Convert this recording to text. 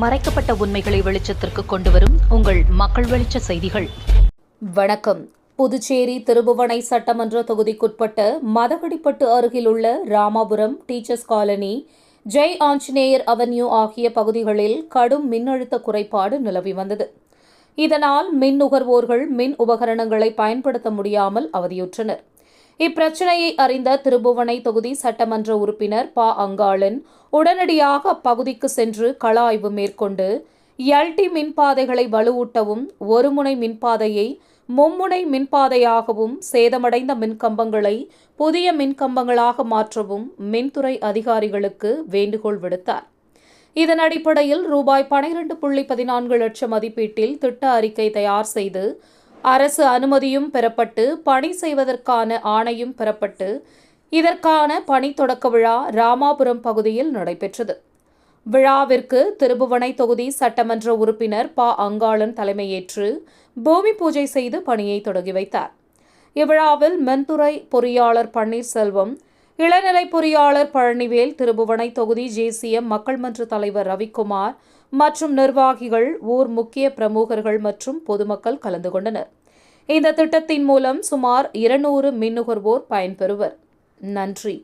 மறைக்கப்பட்ட உண்மைகளை வெளிச்சத்திற்கு கொண்டுவரும் உங்கள் மக்கள் வெளிச்ச செய்திகள். வணக்கம். புதுச்சேரி திருபுவனை சட்டமன்ற தொகுதிக்குட்பட்ட மதகடிப்பட்டு அருகிலுள்ள Ramapuram, teachers colony, Jai Anjaneyar avenue ஆகிய பகுதிகளில் கடும் மின்னழுத்த குறைபாடு நிலவி வந்தது. இதனால் மின் நுகர்வோர்கள் மின் உபகரணங்களை பயன்படுத்த முடியாமல் அவதியுற்றனர். இப்பிரச்சினையை அறிந்த திருபுவனை தொகுதி சட்டமன்ற உறுப்பினர் ப. அங்காளன் உடனடியாக அப்பகுதிக்கு சென்று கள ஆய்வு மேற்கொண்டு எல்டி மின்பாதைகளை வலுவூட்டவும், ஒரு முனை மின்பாதையை மும்முனை மின்பாதையாகவும், சேதமடைந்த மின்கம்பங்களை புதிய மின்கம்பங்களாக மாற்றவும் மின்துறை அதிகாரிகளுக்கு வேண்டுகோள் விடுத்தார். இதன் அடிப்படையில் ரூபாய் 12.14 லட்சம் மதிப்பீட்டில் திட்ட அறிக்கை தயார் செய்து அரசு அனுமதியும் பெறப்பட்டு பணி செய்வதற்கான ஆணையும் பெறப்பட்டு இதற்கான பணி தொடக்க விழா ராமாபுரம் பகுதியில் நடைபெற்றது. விழாவிற்கு திருபுவனை தொகுதி சட்டமன்ற உறுப்பினர் ப. அங்காளன் தலைமையேற்று பூமி பூஜை செய்து பணியை தொடங்கி வைத்தார். இவ்விழாவில் மின்துறை பொறியாளர் பன்னீர்செல்வம், இளநிலை பொறியாளர் பழனிவேல், திருபுவனை தொகுதி ஜேசிஎம் மக்கள் மன்ற தலைவர் ரவிக்குமார் மற்றும் நிர்வாகிகள், ஊர் முக்கிய பிரமுகர்கள் மற்றும் பொதுமக்கள் கலந்து கொண்டனர். இந்த திட்டத்தின் மூலம் சுமார் 200 மின் நுகர்வோர் பயன்பெறுவர். நன்றி.